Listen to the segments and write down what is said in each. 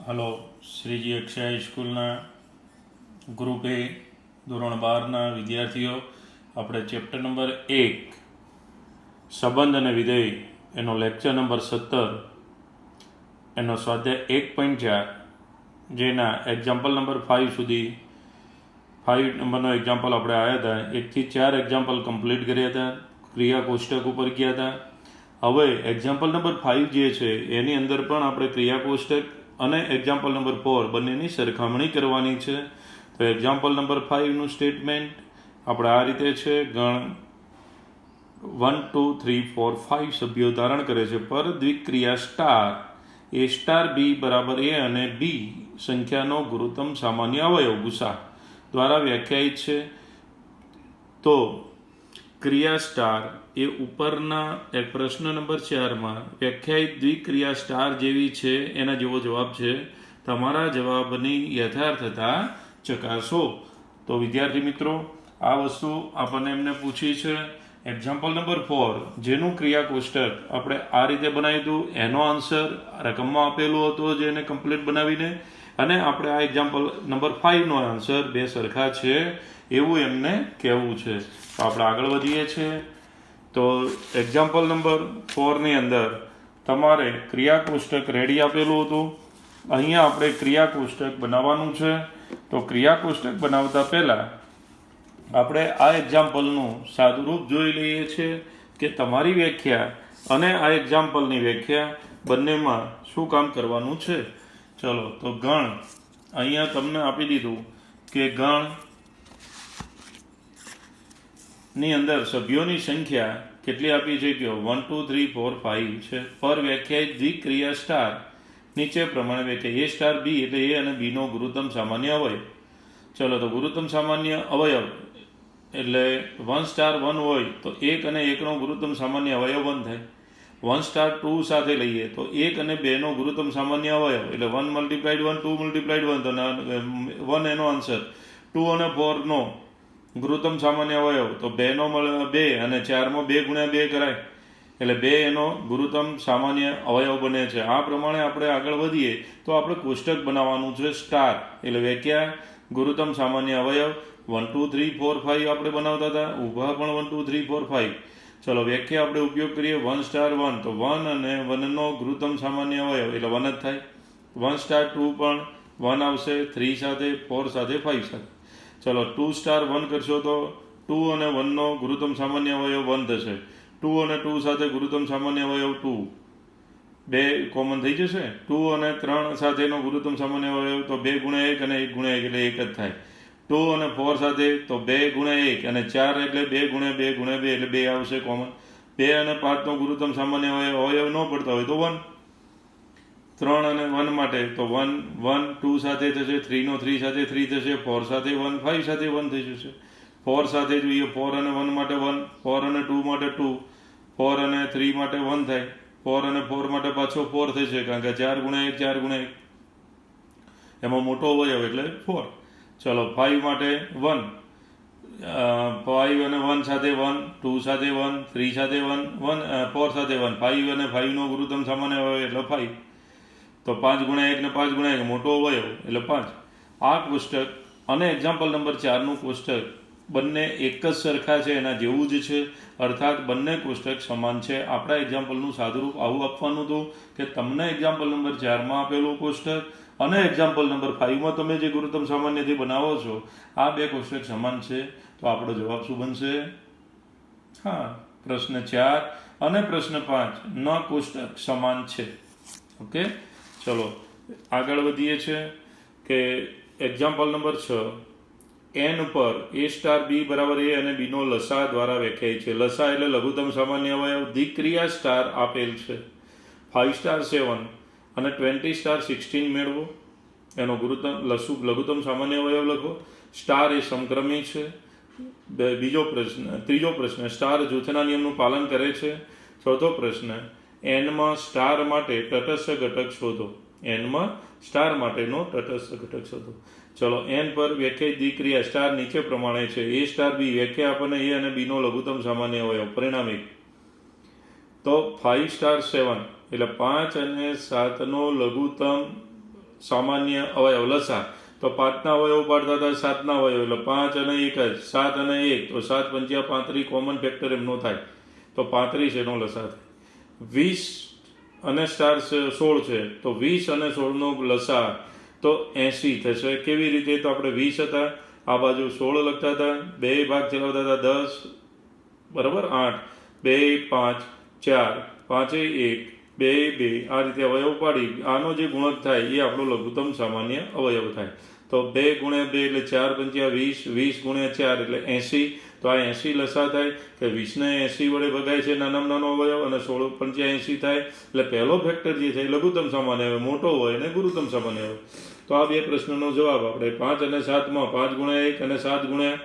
Hello, Shriji Akshay સ્કૂલના group એ ધોરણ 12ના વિદ્યાર્થીઓ, આપણે ચેપ્ટર નંબર 1 સંબંધ અને વિધેય એનો લેક્ચર નંબર 17 એનો સ્વાધ્યાય 1.4 જેના એક્ઝામ્પલ નંબર 5 સુધી 5 નંબરનો એક્ઝામ્પલ આપણે આવ્યા હતા. 1 થી 4 એક્ઝામ્પલ કમ્પ્લીટ કર્યા હતા, ક્રિયા કોષ્ટક ઉપર ગયા હતા. હવે એક્ઝામ્પલ નંબર 5 જે છે એની અંદર પણ આપણે ક્રિયા કોષ્ટક અને એક્ઝામ્પલ નંબર 4 બંનેની સરખામણી કરવાની છે. તો એક્ઝામ્પલ નંબર 5નું સ્ટેટમેન્ટ આપણે આ રીતે છે: ગણ 1 2 3 4 5 સભ્યો ધારણ કરે છે, પર દ્વિક્રિયા સ્ટાર એ સ્ટાર બી બરાબર એ અને બી સંખ્યાનો ગુરુત્તમ સામાન્ય અવયવ ગુસા દ્વારા વ્યાખ્યાયિત છે. તો ક્રિયા સ્ટાર એ ઉપરના એક પ્રશ્ન નંબર 4માં વ્યાખ્યાયિત દ્વિક્રિયા સ્ટાર જેવી છે એના જેવો જવાબ છે. તમારા જવાબની યથાર્થતા ચકાસો. તો વિદ્યાર્થી મિત્રો, આ વસ્તુ આપણને એમને પૂછી છે. એક્ઝામ્પલ નંબર 4 જેનું ક્રિયા કોષ્ટક આપણે આ રીતે બનાવી હતું, એનો આન્સર રકમમાં આપેલો હતો જેને કમ્પ્લીટ બનાવીને, અને આપણે આ એક્ઝામ્પલ નંબર 5નો આન્સર બે સરખા છે એવું એમને કહેવું છે. તો આપણે આગળ વધીએ છીએ. તો એક્ઝામ્પલ નંબર 4ની અંદર તમારે ક્રિયા કોષ્ટક રેડી આપેલું હતું. અહીંયા આપણે ક્રિયા કોષ્ટક બનાવવાનું છે. તો ક્રિયા કોષ્ટક બનાવતા પહેલાં આપણે આ એક્ઝામ્પલનું સાદુરૂપ જોઈ લઈએ છીએ કે તમારી વ્યાખ્યા અને આ એક્ઝામ્પલની વ્યાખ્યા બંનેમાં શું કામ કરવાનું છે. ચલો, તો ગણ અહીંયા તમને આપી દીધું કે ગણ ની અંદર સભ્યોની સંખ્યા કેટલી આપી છે કે 1 2 3 4 5 છે. પર વ્યાખ્યાયિત દ્વિક્રિયા સ્ટાર નીચે પ્રમાણે વ્યાખ્યા: એ સ્ટાર બી એટલે એ અને બીનો ગુરુત્તમ સામાન્ય અવયવ. ચલો, તો ગુરુત્તમ સામાન્ય અવયવ એટલે 1 સ્ટાર 1 હોય તો 1 અને 1નો ગુરુત્તમ સામાન્ય અવયવ 1 થાય. 1 સ્ટાર 2 સાથે લઈએ તો 1 અને 2નો ગુરુત્તમ સામાન્ય અવયવ એટલે 1 મલ્ટીપ્લાઇડ 1 2 મલ્ટીપ્લાઇડ 1, તો 1 એનો આન્સર. 2 અને 4નો ગુરુત્તમ સામાન્ય અવયવ તો 2 અને 4માં 2 ગુણ્યા 2 કરાય એટલે 2 એનો ગુરુત્તમ સામાન્ય અવયવ બને છે. આ પ્રમાણે આપણે આગળ વધીએ તો આપણે કોષ્ટક બનાવવાનું છે સ્ટાર એટલે વ્યાખ્યા ગુરુત્તમ સામાન્ય અવયવ 1 2 3 4 5 આપણે બનાવતા હતા, ઊભા પણ 1 2 3 4 5. ચલો, વ્યાખ્યા આપણે ઉપયોગ કરીએ 1 સ્ટાર 1 તો 1 અને 1નો ગુરુત્તમ સામાન્ય અવયવ એટલે 1 જ થાય. 1 સ્ટાર 2 પણ 1 આવશે, 3 સાથે 4 સાથે 5 સાથે. ચલો, 2 સ્ટાર 1 કરશો તો 2 અને 1નો ગુરુત્તમ સામાન્ય અવયવ 1 થશે. 2 અને 2 સાથે ગુરુત્તમ સામાન્ય અવયવ 2, 2 કોમન થઈ જશે. 2 અને 3 સાથેનો ગુરુત્તમ સામાન્ય અવયવ તો 2 ગુણ્યા 1 અને 1 ગુણ્યા 1 એટલે 1 જ થાય. 2 અને 4 સાથે તો 2 ગુણ્યા 1 અને 4 એટલે 2 ગુણ્યા 2 ગુણ્યા 2 એટલે 2 આવશે કોમન. 2 અને 5નો ગુરુત્તમ સામાન્ય અવયવ ન પડતા હોય તો 1. 3 અને 1 માટે તો 1 1 2 સાથે થશે, 3નો 3 સાથે 3 થશે, 4 સાથે 1 5 સાથે 1 થઈ જશે. 4 સાથે જોઈએ 4 અને 1 માટે 1, 4 અને 2 માટે 2, 4 અને 3 માટે 1 થાય, 4 અને 4 માટે પાછો 4 થશે કારણ કે 4 ગુણ્યા 1 4 ગુણ્યા 1 એમાં મોટો અવયવ એટલે 4. ચલો, 5 માટે 1, 5 અને 1 સાથે 1, 2 સાથે 1, 3 સાથે 1, 4 સાથે 1, 5 અને 5નો ગુરુત્તમ સામાન્ય અવયવ એટલે 5. તો 5 ગુણ્યા 1 ને 5 ગુણ્યા 1 મોટો અવયવ એટલે 5. આ કોષ્ટક અને એક્ઝામ્પલ નંબર 4નું કોષ્ટક બંને એક જ સરખા છે, એના જેવું જ છે, અર્થાત બંને કોષ્ટક સમાન છે. આપણા એક્ઝામ્પલનું સાદુરૂપ આવું આપવાનું હતું કે તમને એક્ઝામ્પલ નંબર 4માં આપેલું કોષ્ટક અને એક્ઝામ્પલ નંબર 5માં તમે જે ગુરુત્તમ સામાન્યથી બનાવો છો આ બે કોષ્ટક સમાન છે. તો આપણો જવાબ શું બનશે? હા, પ્રશ્ન 4 અને પ્રશ્ન 5 ના કોષ્ટક સમાન છે. ઓકે, ચલો આગળ વધીએ છીએ કે એક્ઝામ્પલ નંબર 6 n પર એ સ્ટાર બી બરાબર એ અને બીનો લસા દ્વારા વ્યાખ્યાયિત છે. લસા એટલે લઘુત્તમ સામાન્ય અવયવ. દ્વિક્રિયા સ્ટાર આપેલ છે 5 સ્ટાર 7 અને 20 સ્ટાર 16 મેળવો. એનો લઘુત્તમ સામાન્ય અવયવ લખો. સ્ટાર એ સમક્રમી છે. ત્રીજો પ્રશ્ન સ્ટાર જૂથના નિયમનું પાલન કરે છે. ચોથો પ્રશ્ન એનમાં સ્ટાર માટે તટસ્થ ઘટક શોધો. એનમાં સ્ટાર માટેનો તટસ્થ ઘટક શોધો. ચલો, એન પર વ્યાખ્યાયિત દ્વિક્રિયા સ્ટાર નીચે પ્રમાણે છે. એ સ્ટાર બી વ્યાખ્યા આપણને એ અને બીનો લઘુત્તમ સામાન્ય અવયવ. પરિણામ 1. તો 5 સ્ટાર 7 એટલે 5 અને 7નો લઘુત્તમ સામાન્ય અવયવ લસા, તો 5ના અવયવ પાડતા હતા 7ના અવયવ, એટલે 5 અને 1 જ, 7 અને 1, તો 7 પંચ્યા 35, કોમન ફેક્ટર એમનો થાય તો 35 એનો લસા થાય. 20 અને સ્ટાર 16 છે, તો 20 અને 16નો લસા તો 80 થશે. કેવી રીતે? તો આપણે 20 હતા, આ બાજુ 16 લખતા હતા, 2 ભાગ ચલાવતા હતા 10, બરાબર 8, 2 5 4, 5 1, 2 2, આ રીતે અવયવ પાડી આનો જે ગુણક થાય એ આપણો લઘુત્તમ સામાન્ય અવયવ થાય. તો 2 ગુણ્યા 2 એટલે 4 પંચ્યા 20, 20 ગુણ્યા 4 એટલે 80, તો આ 80 લસા થાય કે 20ને 80 વડે ભગાય છે નાનામાં નાનો અવયવ, અને 16 પંચ્યા 80 થાય. એટલે પહેલો ફેક્ટર જે છે લઘુત્તમ સામાન્ય અવયવ મોટો હોય અને ગુરુત્તમ સામાન્ય અવયવ. તો આ બે પ્રશ્નનો જવાબ આપણે 5 અને 7માં 5 ગુણ્યા 1 અને 7 ગુણ્યા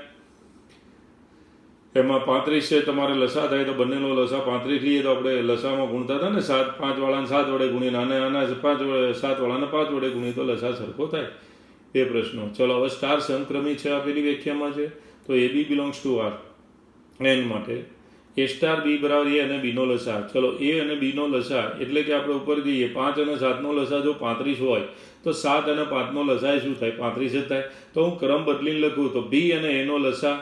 એમાં 35 છે, તમારે લસા થાય તો બંનેનો લસા 35 લઈએ તો આપણે લસામાં ગુણતા હતા ને 7, 5 વાળાને 7 વડે ગુણીને આના 7 વાળાને 5 વડે ગુણીએ તો લસા સરખો થાય. બે પ્રશ્નો. ચલો હવે સ્ટાર સમક્રમી છે આપેલી વ્યાખ્યામાં છે, તો A B belongs to R N માટે એ સ્ટાર બી બરાબર એ અને બીનો લસા. ચલો એ અને બીનો લસા એટલે કે આપણે ઉપર જઈએ 5 અને 7નો લસા જો 35 હોય તો 7 અને 5નો લસા શું થાય? 35 જ થાય. તો હું ક્રમ બદલીને લખું તો બી અને એનો લસા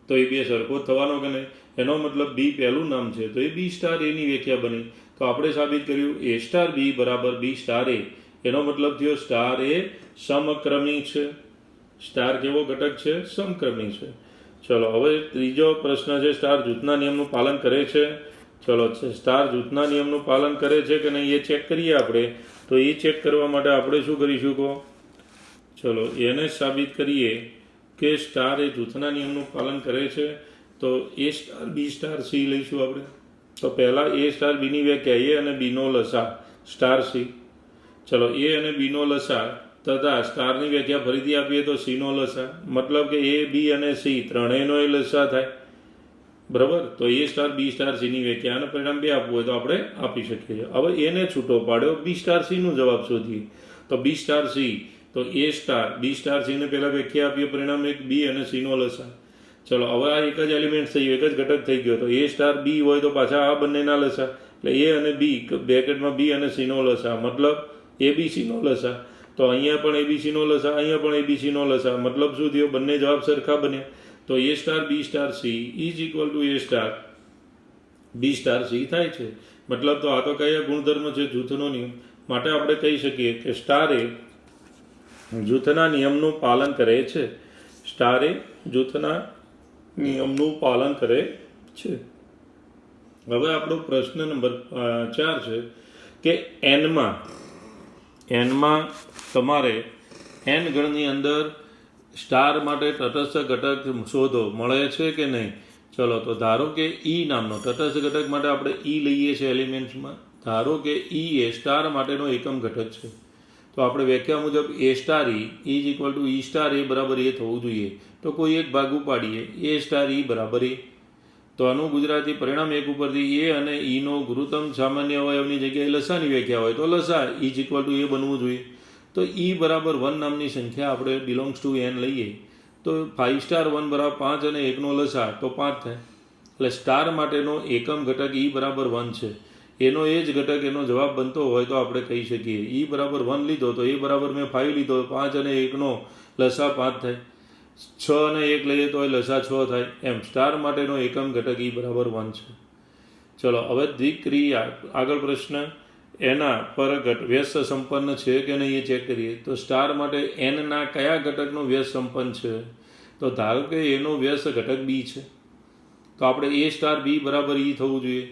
તો એ બે સરખો જ થવાનો કે નહીં? એનો મતલબ બી પહેલું નામ છે તો એ બી સ્ટાર એની વ્યાખ્યા બની. તો આપણે સાબિત કર્યું એ સ્ટાર બી બરાબર બી સ્ટાર એ. એનો મતલબ થયો સ્ટાર એ સમક્રમી છે. સ્ટાર કેવો ઘટક છે? સમક્રમી છે. ચલો હવે ત્રીજો પ્રશ્ન છે, સ્ટાર જૂથના નિયમનું પાલન કરે છે. ચલો સ્ટાર જૂથના નિયમનું પાલન કરે છે કે નહીં એ ચેક કરીએ આપણે. તો એ ચેક કરવા માટે આપણે શું કરીશું કહો? ચલો એને સાબિત કરીએ કે સ્ટાર એ જૂથના નિયમનું પાલન કરે છે. તો A star B star C લઈશું આપણે. તો પહેલાં એ સ્ટાર બીની વ્યાખ્યા એ અને બીનો લસા સ્ટાર સી. ચલો એ અને બીનો લસા તથા સ્ટારની વ્યાખ્યા ફરીથી આપીએ તો સીનો લસા, મતલબ કે એ બી અને સી ત્રણેયનો એ લસા થાય, બરાબર. તો એ સ્ટાર બી સ્ટાર સીની વ્યાખ્યા અને પરિણામ બે આપવું હોય તો આપણે આપી શકીએ છીએ. હવે એને છૂટો પાડ્યો બી સ્ટાર સીનું જવાબ શોધીએ. તો બી સ્ટાર સી તો એ સ્ટાર બી સ્ટાર સીને પહેલાં વ્યાખ્યા આપીએ, પરિણામ એક બી અને સીનો લસા. ચલો હવે આ એક જ એલિમેન્ટ થઈ ગયો, એક જ ઘટક થઈ ગયો. તો એ સ્ટાર બી હોય તો પાછા આ બંનેના લસા, એટલે એ અને બી બ્રેકેટમાં બી અને સીનો લસા, મતલબ એબીસીનો લસા. તો અહીંયા પણ એબીસીનો લસા, અહીંયા પણ એબીસીનો લસા, મતલબ શું થયો? બંને જવાબ સરખા બન્યા. તો A star B star C is equal to A star B star C થાય છે. મતલબ તો આ તો કયા ગુણધર્મ છે? જૂથનો નિયમ. માટે આપણે કહી શકીએ કે સ્ટાર એ જૂથના નિયમનું પાલન કરે છે. સ્ટાર એ જૂથના નિયમનું પાલન કરે છે. હવે આપણો પ્રશ્ન નંબર 4 છે કે એનમાં તમારે એન ગણની અંદર સ્ટાર માટે તટસ્થ ઘટક શોધો, મળે છે કે નહીં? ચલો તો ધારો કે ઈ નામનો તટસ્થ ઘટક માટે આપણે ઈ લઈએ છીએ એલિમેન્ટ્સમાં. ધારો કે ઈ એ સ્ટાર માટેનો એકમ ઘટક છે. તો આપણે વ્યાખ્યા મુજબ A star E is equal to E star A બરાબર એ થવું જોઈએ. તો કોઈ એક ભાગ ઉપાડીએ એ સ્ટાર ઈ બરાબર એ. તો આનું ગુજરાતી પરિણામ એક ઉપરથી એ અને ઈનો ગુરુત્તમ સામાન્ય અવયવની જગ્યાએ લસાની વ્યાખ્યા હોય તો લસા ઇઝ ઇક્વલ ટુ એ બનવું જોઈએ. તો ઈ બરાબર 1 નામની સંખ્યા આપણે બિલોંગ્સ ટુ એન લઈએ તો 5 સ્ટાર 1 બરાબર 5 અને 1નો લસા તો 5 થાય. એટલે સ્ટાર માટેનો એકમ ઘટક ઈ બરાબર 1 છે. એનો એ જ ઘટક એનો જવાબ બનતો હોય તો આપણે કહી શકીએ ઈ બરાબર 1 લીધો તો એ બરાબર મેં 5 લીધો, 5 અને 1નો લસા 5 થાય. 6 અને 1 લઈએ તો એ લસા 6 થાય. એમ સ્ટાર માટેનો એકમ ઘટક ઈ બરાબર 1 છે. ચલો હવે દ્વિક્રિયા આગળ પ્રશ્ન એના પર વ્યસ્ત સંપન્ન છે કે નહીં એ ચેક કરીએ. તો સ્ટાર માટે એનના કયા ઘટકનો વ્યસ્ત સંપન્ન છે? તો ધારો કે એનો વ્યસ્ત ઘટક બી છે તો આપણે એ સ્ટાર બી બરાબર ઈ થવું જોઈએ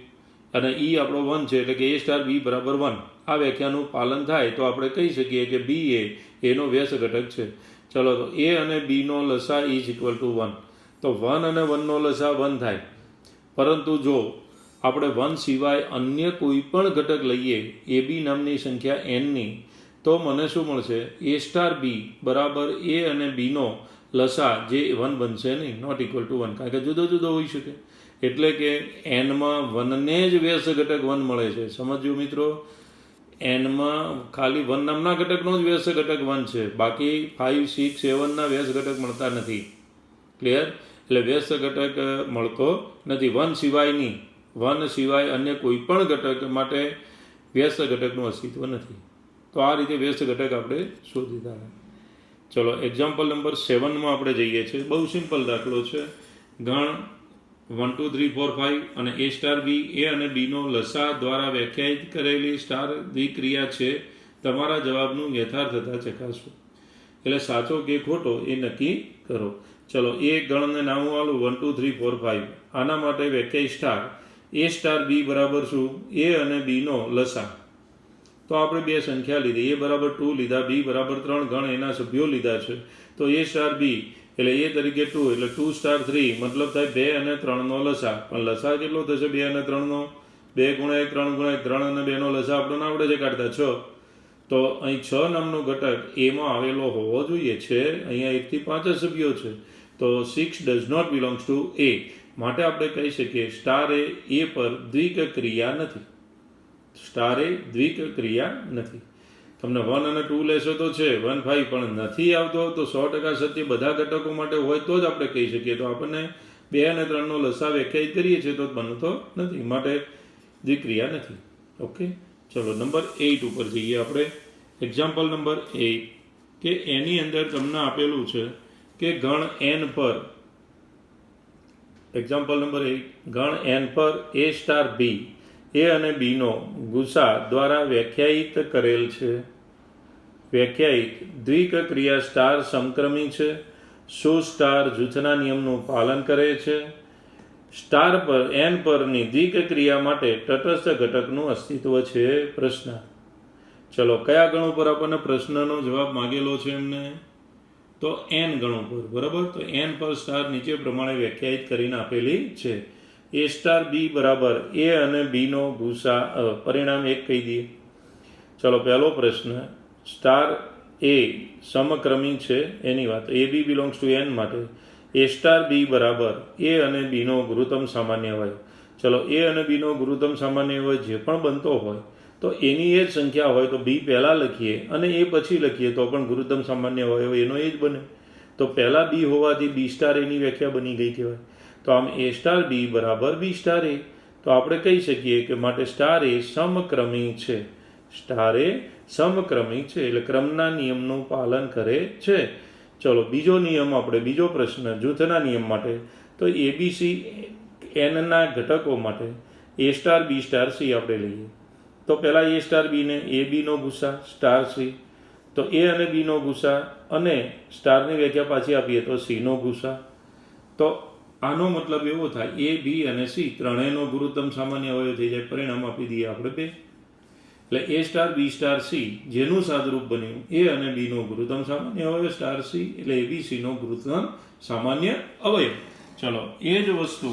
અને ઈ આપણો 1 છે એટલે કે એ સ્ટાર બી બરાબર 1. આ વ્યાખ્યાનું પાલન થાય તો આપણે કહી શકીએ કે બી એ એનો વ્યસ્ત ઘટક છે. ચલો તો એ અને બીનો લસા ઇઝ ઇક્વલ ટુ 1. તો 1 અને 1નો લસા 1 થાય, પરંતુ જો આપણે 1 સિવાય અન્ય કોઈ પણ ઘટક લઈએ એ બી નામની સંખ્યા એનની તો મને શું મળશે? એ સ્ટાર બી બરાબર એ અને બીનો લસા જે 1 બનશે નહીં, નોટ ઇક્વલ ટુ 1, કારણ કે જુદો જુદો હોઈ શકે. એટલે કે એનમાં 1ને જ વ્યસ્ત ઘટક 1 મળે છે. સમજો મિત્રો, એનમાં ખાલી 1 નામના ઘટકનો જ વ્યસ્ત ઘટક 1 છે, બાકી 5, 6, 7ના વ્યસ્ત ઘટક મળતા નથી. ક્લિયર? એટલે વ્યસ્ત ઘટક મળતો નથી 1 સિવાયની. 1 સિવાય અન્ય કોઈ પણ ઘટક માટે વ્યસ્ત ઘટકનું અસ્તિત્વ નથી. તો આ રીતે વ્યસ્ત ઘટક આપણે શોધી કાઢે. ચલો એક્ઝામ્પલ નંબર 7માં આપણે જઈએ છીએ. બહુ સિમ્પલ દાખલો છે. ગણ 1 2 3 4 5 અને એ સ્ટાર બી એ અને બીનો લસા દ્વારા વ્યાખ્યાયિત કરેલી સ્ટાર દ્વિક્રિયા છે. તમારા જવાબનું યથાર્થતા ચકાસો. એટલે સાચો કે ખોટો એ નક્કી કરો. ચલો એ ગણને નામ આલું 1 2 3 4 5. આના માટે વ્યાખ્યાયિત સ્ટાર એ સ્ટાર બી બરાબર શું? એ અને બીનો લસા. તો આપણે બે સંખ્યા લીધી. એ બરાબર 2 લીધા, બી બરાબર 3, ગણ એના સભ્યો લીધા છે. તો એ સ્ટાર બી એટલે એ તરીકે 2 એટલે 2 સ્ટાર 3 મતલબ થાય 2 અને 3નો લસા. પણ લસા કેટલો થશે 2 અને 3નો? 2 ગુણ્યા 1 3 ગુણ્યા 1 3 અને 2નો લસા આપણને આવડે છે કાઢતા 6. તો અહીં 6 નામનો ઘટક એમાં આવેલો હોવો જોઈએ છે. અહીંયા 1 થી 5 જ સભ્યો છે. તો 6 ડઝ નોટ બિલોંગ્સ ટુ એ. માટે આપણે કહી શકીએ સ્ટાર એ પર દ્વિક ક્રિયા નથી. સ્ટાર એ દ્વિક ક્રિયા નથી. તમને 1 અને 2 લેશો તો છે 1 5 પણ નથી આવતો તો 100% સત્ય બધા ઘટકો માટે હોય તો જ આપણે કહી શકીએ. તો આપણને 2 અને 3નો લસા વ્યાખ્યાયિત કરીએ છીએ તો બનતો નથી. માટે દ્વિક્રિયા નથી. ઓકે, ચલો નંબર 8 ઉપર જઈએ આપણે. એક્ઝામ્પલ નંબર 8 કે એની અંદર તમને આપેલું છે કે ગણ n પર એક્ઝામ્પલ નંબર 8 ગણ n પર એ સ્ટાર બી એ અને બીનો ગુસા દ્વારા વ્યાખ્યાયિત કરેલ છે. વ્યાખ્યાયિત દ્વિક ક્રિયા સ્ટાર સમક્રમી છે. શું સ્ટાર જૂથના નિયમનું પાલન કરે છે? સ્ટાર પર n પરની દ્વિક ક્રિયા માટે તટસ્થ ઘટકનું અસ્તિત્વ છે? પ્રશ્ન. ચલો કયા ગણ ઉપર આપણને પ્રશ્નનો જવાબ માગેલો છે એમને? તો n ગણ ઉપર. બરાબર. તો n પર સ્ટાર નીચે પ્રમાણે વ્યાખ્યાયિત કરીને આપેલી છે. એ સ્ટાર બી બરાબર એ અને બીનો ગુસા. પરિણામ 1 કહી દઈએ. ચલો પહેલો પ્રશ્ન. સ્ટાર એ સમક્રમી છે એની વાત. એ બી બિલોંગ્સ ટુ n માટે એ સ્ટાર બી બરાબર એ અને બીનો ગુરુત્તમ સામાન્ય હોય. ચલો એ અને બીનો ગુરુત્તમ સામાન્ય હોય જે પણ બનતો હોય તો એની એ જ સંખ્યા હોય તો બી પહેલાં લખીએ અને એ પછી લખીએ તો પણ ગુરુત્તમ સામાન્ય હોય એનો એ જ બને. તો પહેલાં બી હોવાથી બી સ્ટાર એની વ્યાખ્યા બની ગઈ કહેવાય. તો આમ એ સ્ટાર બી બરાબર બી સ્ટાર એ. તો આપણે કહી શકીએ કે માટે સ્ટાર એ સમક્રમી છે. સ્ટાર એ સમક્રમી છે એટલે ક્રમના નિયમનું પાલન કરે છે. ચલો બીજો નિયમ આપણે બીજો પ્રશ્ન જૂથના નિયમ માટે. તો એબીસી એનના ઘટકો માટે A star B star C આપણે લઈએ. તો પહેલાં એ સ્ટાર બીને એ બીનો ગુસા સ્ટાર સી. તો એ અને બીનો ગુસા અને સ્ટારની વ્યાખ્યા પાછી આપીએ તો સીનો ગુસા. તો આનો મતલબ એવો થાય એ બી અને સી ત્રણેયનો ગુરુત્તમ સામાન્ય અવયવ થઈ જાય. પરિણામ આપી દઈએ આપણે 2. એટલે એ સ્ટાર બી સ્ટાર સી જેનું સાદરૂપ બન્યું એ અને બીનો ગુરુત્તમ સામાન્ય અવયવ સ્ટાર સી એટલે એબીસીનો ગુરુત્તમ સામાન્ય અવયવ. ચલો એ જ વસ્તુ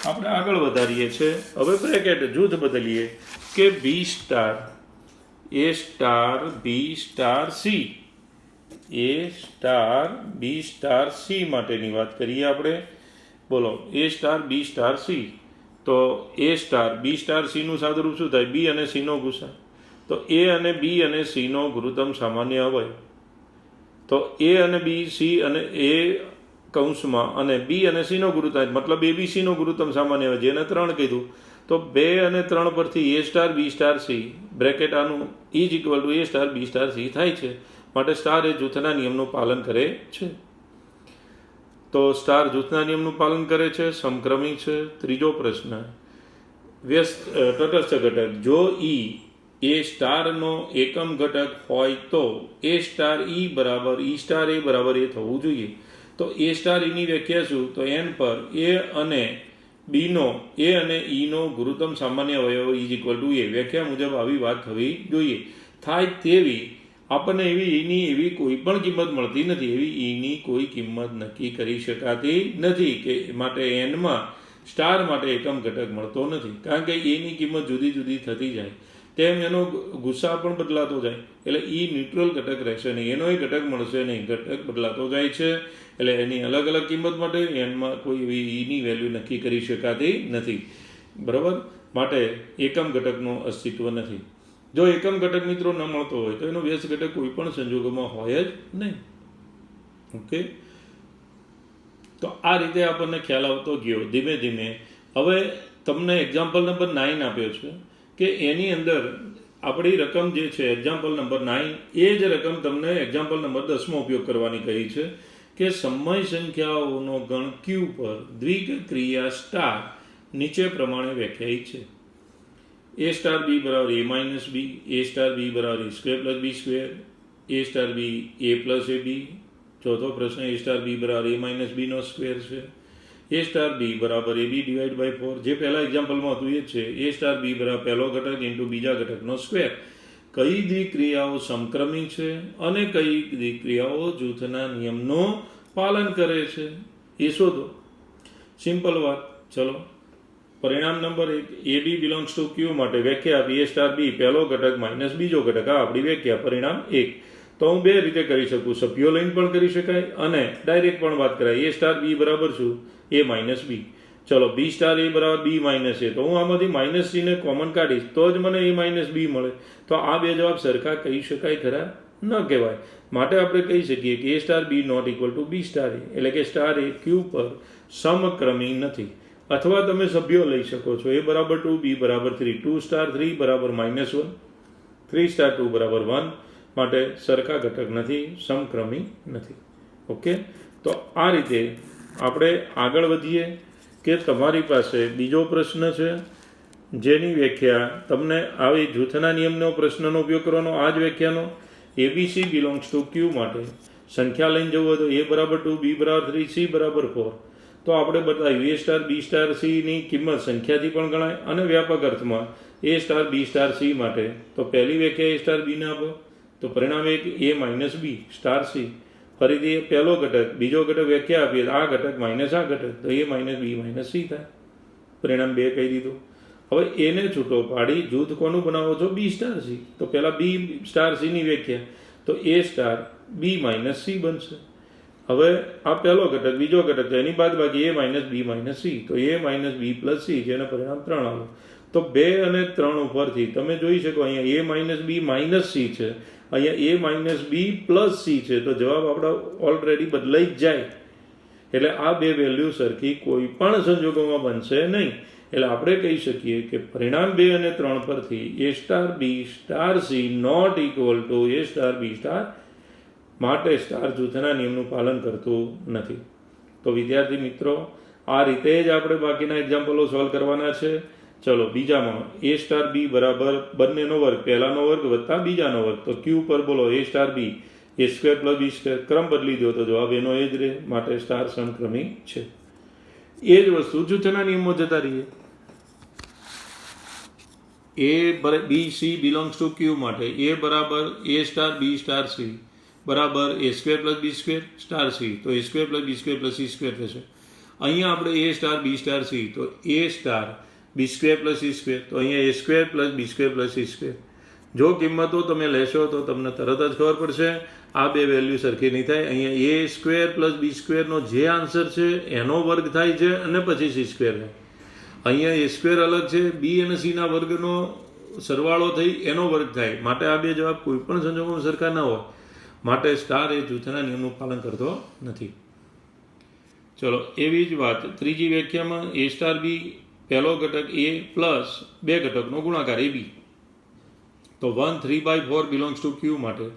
આપણે આગળ વધારીએ છીએ. હવે બ્રેકેટ જૂથ બદલીએ કે બી સ્ટાર એ સ્ટાર બી સ્ટાર સી. એ સ્ટાર બી સ્ટાર સી માટેની વાત કરીએ આપણે. બોલો એ સ્ટાર બી સ્ટાર સી. તો એ સ્ટાર બી સ્ટાર સીનું સાદુરૂપ શું થાય? બી અને સીનો ગુસા. તો એ અને બી અને સીનો ગુરુત્તમ સામાન્ય અવયવ. તો એ અને બી સી અને એ કૌંસમાં અને બી અને સીનો ગુરુત્તમ મતલબ એબીસીનો ગુરુત્તમ સામાન્ય અવયવ જેને 3 કીધું. તો 2 અને 3 પરથી A star B star C bracket આનું is equal to A star B star C થાય છે. માટે સ્ટાર એ જૂથના નિયમનું પાલન કરે છે. તો સ્ટાર જૂથના નિયમનું પાલન કરે છે, સમક્રમી છે. ત્રીજો પ્રશ્ન વ્યસ્ત તટસ્થ ઘટક. જો ઈ એ સ્ટારનો એકમ ઘટક હોય તો એ સ્ટાર ઈ બરાબર ઈ સ્ટાર એ બરાબર એ થવું જોઈએ. તો એ સ્ટાર ઈની વ્યાખ્યા શું? તો n પર એ અને બીનો એ અને ઈનો ગુરુત્તમ સામાન્ય અવયવ ઇઝ ઇક્વલ ટુ એ. વ્યાખ્યા મુજબ આવી વાત થવી જોઈએ. થાય તેવી આપણને એવી ઈની એવી કોઈ પણ કિંમત મળતી નથી. એવી ઈની કોઈ કિંમત નક્કી કરી શકાતી નથી કે માટે એનમાં સ્ટાર માટે એકમ ઘટક મળતો નથી. કારણ કે એની કિંમત જુદી જુદી થતી જાય તેમ એનો ગુસા પણ બદલાતો જાય. એટલે ઈ ન્યુટ્રલ ઘટક રહેશે નહીં, એનો એ ઘટક મળશે નહીં. ઘટક બદલાતો જાય છે એટલે એની અલગ અલગ કિંમત માટે એનમાં કોઈ એવી ઈની વેલ્યુ નક્કી કરી શકાતી નથી. બરાબર. માટે એકમ ઘટકનું અસ્તિત્વ નથી. જો એકમ ઘટક મિત્રો ન મળતો હોય તો એનો વ્યસ્ત ઘટક કોઈ પણ સંજોગોમાં હોય જ નહીં. ઓકે. તો આ રીતે આપણને ખ્યાલ આવતો ગયો ધીમે ધીમે. હવે તમને એક્ઝામ્પલ નંબર 9 આપ્યો છે કે એની અંદર આપણી રકમ જે છે એક્ઝામ્પલ નંબર 9 એ જ રકમ તમને એક્ઝામ્પલ નંબર 10માં ઉપયોગ કરવાની કહી છે કે સમય સંખ્યાઓનો ગણ ક્યુ પર દ્વિક્રિયા સ્ટાર નીચે પ્રમાણે વ્યાખ્યાયિત છે. એ સ્ટાર બી બરાબર એ માઇનસ બી, એ સ્ટાર બી બરાબર એ સ્ક્વેર પ્લસ બી સ્ક્વેર, એ સ્ટાર બી એ પ્લસ એ બી. ચોથો પ્રશ્ન એ સ્ટાર બી બરાબર એ માઇનસ બીનો સ્ક્વેર છે. એ સ્ટાર બી બરાબર એ બી ડિવાઈડ બાય 4, જે પહેલા એક્ઝામ્પલમાં હતું એ જ છે. એ સ્ટાર બી બરાબર પહેલો ઘટક ઇન્ટુ બીજા ઘટકનો સ્ક્વેર. કઈ દ્વિક્રિયાઓ સમક્રમી છે અને કઈ દ્વિક્રિયાઓ જૂથના નિયમનું પાલન કરે છે એ શોધો. સિમ્પલ વાત. ચલો, પરિણામ number 1, A B belongs to Q માટે વ્યાખ્યા આપી. એ સ્ટાર બી પહેલો ઘટક માઇનસ બીજો ઘટક, આ આપણી વ્યાખ્યા પરિણામ 1. તો હું બે રીતે કરી શકું, સભ્યો લઈને પણ કરી શકાય અને ડાયરેક્ટ પણ વાત કરાય. એ સ્ટાર બી બરાબર શું? એ માઇનસ બી. ચલો, બી સ્ટાર એ બરાબર બી માઇનસ એ, તો હું આમાંથી માઇનસ સીને કોમન કાઢીશ તો જ મને એ માઇનસ બી મળે. તો આ બે જવાબ સરખા કહી શકાય ખરા? ન કહેવાય. માટે આપણે કહી શકીએ કે A star B not equal to B star A, એટલે કે સ્ટાર એ ક્યુ પર સમક્રમી નથી. અથવા તમે સભ્યો લઈ શકો છો. એ બરાબર 2, બી બરાબર 3, 2 સ્ટાર 3 બરાબર -1, 3 સ્ટાર 2 બરાબર 1. માટે સરખા ઘટક નથી, સમક્રમી નથી. ઓકે, તો આ રીતે આપણે આગળ વધીએ કે તમારી પાસે બીજો પ્રશ્ન છે જેની વ્યાખ્યા તમને આવી જૂથના નિયમનો પ્રશ્નનો ઉપયોગ કરવાનો, આ જ વ્યાખ્યાનો. એબીસી બિલોંગ્સ ટુ ક્યુ માટે સંખ્યા લઈને જવું હોય તો એ બરાબર 2, બી બરાબર 3, સી બરાબર 4. તો આપણે બતાવ્યું એ સ્ટાર બી સ્ટાર સીની કિંમત સંખ્યાથી પણ ગણાય અને વ્યાપક અર્થમાં એ સ્ટાર બી સ્ટાર સી માટે તો પહેલી વ્યાખ્યા એ સ્ટાર બીને આપો તો પરિણામ 1 એ માઇનસ બી સ્ટાર સી. ફરીથી પહેલો ઘટક બીજો ઘટક વ્યાખ્યા આપીએ, આ ઘટક માઇનસ આ ઘટક, તો એ માઇનસ બી માઇનસ સી થાય. પરિણામ 2 કહી દીધું. હવે એને છૂટો પાડી જૂથ કોનું બનાવો છો? બી સ્ટાર સી. તો પહેલાં બી સ્ટાર સીની વ્યાખ્યા, તો A star B minus C બનશે. હવે આ પહેલો ઘટક બીજો ઘટક, તો એની બાદ બાકી એ માઇનસ બી માઇનસ સી, તો એ માઇનસ બી પ્લસ સી, જેને પરિણામ 3 આવો. તો 2 અને 3 ઉપરથી તમે જોઈ શકો અહીંયા એ માઇનસ બી માઇનસ સી છે, અહીંયા એ માઇનસ બી પ્લસ સી છે. તો જવાબ આપણો ઓલરેડી બદલાઈ જ જાય. એટલે આ બે વેલ્યુ સરખી કોઈ પણ સંજોગોમાં બનશે નહીં. એટલે આપણે કહી શકીએ કે પરિણામ 2 અને 3 પરથી A star B star C not equal to A star B star, માટે સ્ટાર જૂથના નિયમનું પાલન કરતું નથી. તો વિદ્યાર્થી મિત્રો, આ રીતે જ આપણે બાકીના એક્ઝામ્પલો સોલ્વ કરવાના છે. ચલો, બીજામાં એ સ્ટાર બી બરાબર બંનેનો વર્ગ, પહેલાનો વર્ગ વત્તા બીજાનો વર્ગ. તો ક્યુ પર બોલો એ સ્ટાર બી એ સ્ક્વેર પ્લસ બી સ્ક્વેર, ક્રમ બદલી દો તો જવાબ એનો એ જ રહે. માટે સ્ટાર સમક્રમી છે. એ જ વસ્તુ જૂથના નિયમમાં જતા રહીએ. એ B C belongs to Q માટે એ બરાબર એ સ્ટાર બી સ્ટાર સી બરાબર એ સ્ક્વેર પ્લસ બી સ્ક્વેર સ્ટાર સી, તો એ સ્ક્વેર પ્લસ બી સ્ક્વેર પ્લસ સી સ્ક્વેર થશે. અહીંયા આપણે એ સ્ટાર બી સ્ટાર સી, તો A star B square plus C square, તો અહીંયા એ સ્ક્વેર પ્લસ બી સ્ક્વેર પ્લસ સી સ્ક્વેર. જો કિંમતો તમે લેશો તો તમને તરત જ ખબર પડશે આ બે વેલ્યુ સરખી નહીં થાય. અહીંયા એ સ્ક્વેર પ્લસ બી સ્ક્વેરનો જે આન્સર છે એનો વર્ગ થાય છે અને પછી સી સ્ક્વેર થાય. અહીંયા એ સ્ક્વેર અલગ છે, બી અને સીના વર્ગનો સરવાળો થઈ એનો વર્ગ થાય. માટે આ બે જવાબ કોઈ પણ સંજોગોમાં સરખા ન હોય. માટે સ્ટાર એ જૂથના નિયમનું પાલન કરતો નથી. ચલો, એવી જ વાત ત્રીજી વ્યાખ્યામાં એ સ્ટાર બી પહેલો ઘટક એ પ્લસ બે ઘટકનો ગુણાકાર એ બી. તો 1 3/4 બિલોંગ્સ ટુ ક્યુ માટે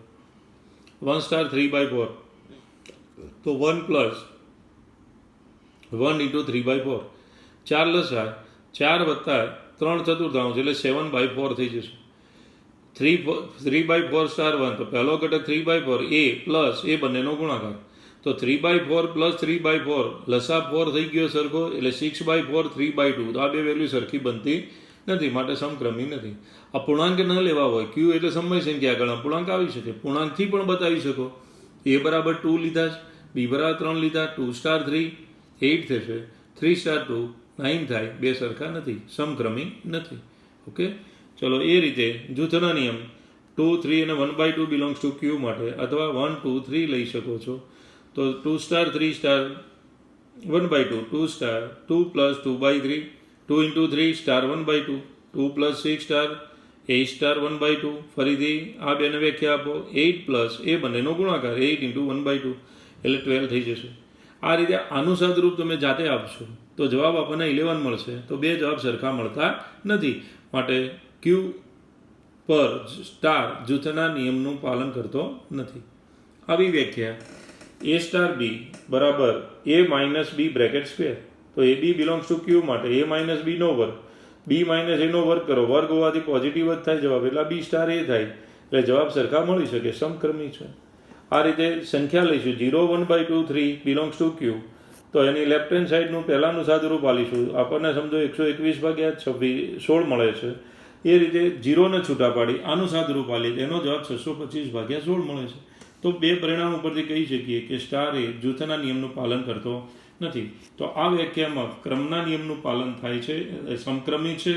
1 સ્ટાર 3/4, તો 1 પ્લસ 1 ઇન્ટુ 3/4, 4 લસાઅ 4 વત્તા 3/4 એટલે 7/4 થઈ જશે. 3/4 સ્ટાર 1, તો પહેલો ઘટક 3/4 એ પ્લસ એ બંનેનો ગુણાકાર. તો 3/4 પ્લસ 3/4 લસા 4 થઈ ગયો સરખો, એટલે 6/4 3/2. તો આ બે વેલ્યુ સરખી બનતી નથી, માટે સમક્રમી નથી. અપૂર્ણાંક ન લેવા હોય, ક્યુ એટલે સમય સંખ્યા, આગળ અપૂર્ણાંક આવી શકે, પૂર્ણાંકથી પણ બતાવી શકો. એ બરાબર 2 લીધા છે, બી બરાબર 3 લીધા, 2 સ્ટાર 3 8 થશે, 3 સ્ટાર 2 9 થાય. બે સરખા નથી, સમક્રમી નથી. ઓકે, ચલો, એ રીતે જૂથના નિયમ 2 3 અને 1/2 બિલોંગ્સ ટુ ક્યુ માટે અથવા 1 2 3 લઈ શકો છો. તો 2 star 3 star 1/2, 2 star 2 plus 2/3, 2 into 3 star 1/2, 2 plus 6 star 8 star 1/2. ફરીથી આ બેને વ્યાખ્યા આપો, 8 પ્લસ એ બંનેનો ગુણાકાર 8 ઇન્ટુ 1/2 એટલે 12 થઈ જશે. આ રીતે આનું સાદરૂપ તમે જાતે આપશો તો જવાબ આપણને 11 મળશે. તો બે જવાબ સરખા મળતા નથી. માટે ક્યુ પર સ્ટાર જૂથના નિયમનું પાલન કરતો નથી. આવી વ્યાખ્યા એ સ્ટાર બી બરાબર એ માઇનસ બી બ્રેકેટ સ્ક્વેર. તો A B belongs to Q માટે એ માઇનસ બીનો વર્ગ, બી માઇનસ એનો વર્ગ કરો, વર્ગ હોવાથી પોઝિટિવ જ થાય જવાબ, એટલે બી સ્ટાર એ થાય, એટલે જવાબ સરખા મળી શકે, સમક્રમી છે. આ રીતે સંખ્યા લઈશું 0, 1, 2, 3 બિલોંગ્સ ટુ ક્યુ. તો એની લેફ્ટ હેન્ડ સાઈડનું પહેલાંનું સાદુરૂપ આલીશું, આપણને સમજો 121/16 મળે છે. એ રીતે 0ને છૂટા પાડી આનું સાદુરૂપ આલી, એનો જવાબ 625/16 મળે છે. તો બે પરિણામ ઉપરથી કહી શકીએ કે સ્ટાર એ જૂથના નિયમનું પાલન કરતો નથી. તો આ વ્યાખ્યામાં ક્રમના નિયમનું પાલન થાય છે, સમક્રમી છે,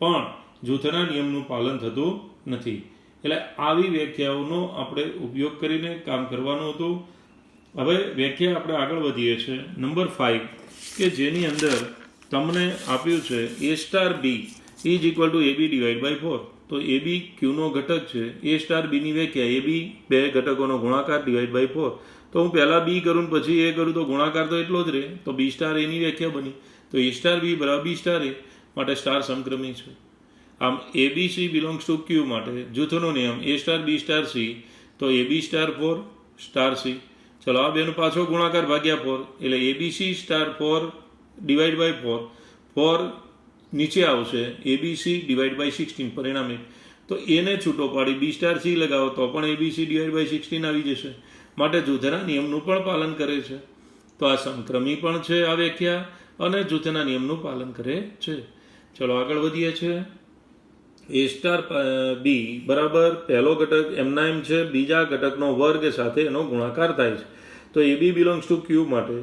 પણ જૂથના નિયમનું પાલન થતું નથી. એટલે આવી વ્યાખ્યાઓનો આપણે ઉપયોગ કરીને કામ કરવાનું હતું. હવે વ્યાખ્યા આપણે આગળ વધીએ છીએ નંબર 5, કે જેની અંદર તમને આપ્યું છે A star B is equal to A B divide by 4. તો એ બી ક્યુનો ઘટક છે, એ સ્ટાર બીની વ્યાખ્યા એ બી બે ઘટકોનો ગુણાકાર ડિવાઈડ બાય 4. તો હું પહેલાં બી કરું પછી એ કરું તો ગુણાકાર તો એટલો જ રહે, તો બી સ્ટાર એની વ્યાખ્યા બની. તો એ સ્ટાર બી બરાબર બી સ્ટાર એ માટે સ્ટાર સમક્રમી છે. આમ A B C belongs to Q માટે જૂથનો નિયમ A star B star C, તો A B star 4 star C. ચલો આ બેનો પાછો ગુણાકાર ભાગ્યા 4, એટલે A B C star 4 divide by 4, 4 નીચે આવશે A B C divide by 16 પરિણામે. તો એને છૂટો પાડી બી સ્ટાર સી લગાવો તો પણ એ બી સી ડિવાઈડ બાય 16 આવી જશે, માટે જૂથના નિયમનું પણ પાલન કરે છે. તો આ સમક્રમી પણ છે આ વ્યાખ્યા, અને જૂથના નિયમનું પાલન કરે છે. ચલો આગળ વધીએ છીએ. એ સ્ટાર બી બરાબર પહેલો ઘટક એમના એમ છે, બીજા ઘટકનો વર્ગ સાથે એનો ગુણાકાર થાય છે. તો A B belongs to Q માટે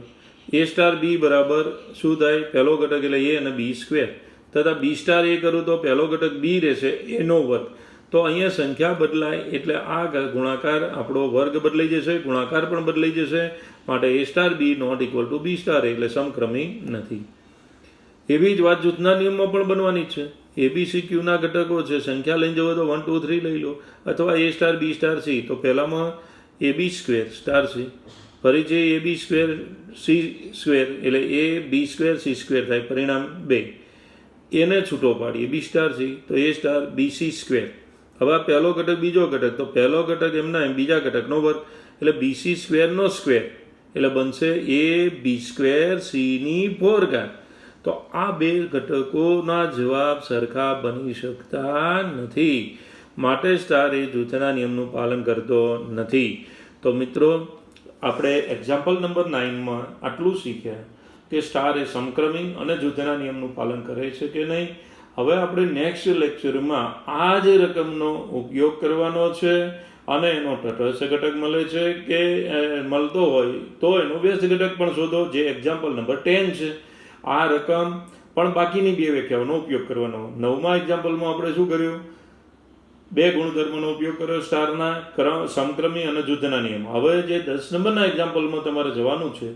એ સ્ટાર બી બરાબર શું થાય, પહેલો ઘટક એટલે એ અને બી સ્ક્વેર, તથા બી સ્ટાર એ કરું તો પહેલો ઘટક બી રહેશે એનો વર્ગ. તો અહીંયા સંખ્યા બદલાય એટલે આ ગુણાકાર આપણો વર્ગ બદલાઈ જશે, ગુણાકાર પણ બદલાઈ જશે, માટે A star B not equal to B star એટલે સમક્રમી નથી. એવી જ વાત જૂથના નિયમમાં પણ બનવાની જ છે. એબીસી ક્યુના ઘટકો છે, સંખ્યા લઈને જવો તો 1, 2, 3 લઈ લો, અથવા એ સ્ટાર બી સ્ટાર સી. તો પહેલામાં એ બી સ્ક્વેર સ્ટાર સી, ફરી જે એ બી સ્ક્વેર સી સ્ક્વેર એટલે A B square C square થાય, પરિણામ 2. એને છૂટો પાડી એ બી સ્ટાર સી, તો A star B C square. હવે પહેલો ઘટક બીજો ઘટક, તો પહેલો ઘટક એમના એમ બીજા ઘટકનો વર્ગ, એટલે બી સી સ્ક્વેરનો સ્ક્વેર, એટલે બનશે એ બી સ્ક્વેર સીની 4 ઘાત. તો આ બે ઘટકોના જવાબ સરખા બની શકતા નથી, માટે સ્ટાર એ જૂથના નિયમનું પાલન કરતો નથી. તો મિત્રો આપણે એક્ઝામ્પલ નંબર 9માં આટલું શીખ્યા કે સ્ટાર એ સમક્રમી અને જૂથના નિયમનું પાલન કરે છે કે નહીં. હવે આપણે નેક્સ્ટ લેક્ચરમાં આ જ રકમનો ઉપયોગ કરવાનો છે, અને એનો તટસ્થ ઘટક મળે છે કે મળતો હોય તો એનો વ્યસ્ત ઘટક પણ શોધો, જે એક્ઝામ્પલ નંબર 10 છે. આ રકમ પણ બાકીની બે વ્યાખ્યાઓનો ઉપયોગ કરવાનો. 9મા એક્ઝામ્પલમાં આપણે શું કર્યું, બે ગુણધર્મોનો ઉપયોગ કર્યો, સ્ટારના સમક્રમી અને જૂથના નિયમ. હવે જે 10 નંબરના એક્ઝામ્પલમાં તમારે જવાનું છે,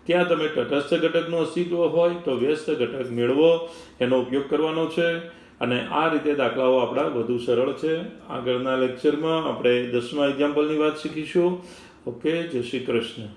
ત્યાં તમે તટસ્થ ઘટકનું અસ્તિત્વ હોય તો વ્યસ્ત ઘટક મેળવો, એનો ઉપયોગ કરવાનો છે. અને આ રીતે દાખલાઓ આપણા વધુ સરળ છે. આગળના લેક્ચરમાં આપણે 10મા એક્ઝામ્પલની વાત શીખીશું. ઓકે, જય શ્રી કૃષ્ણ.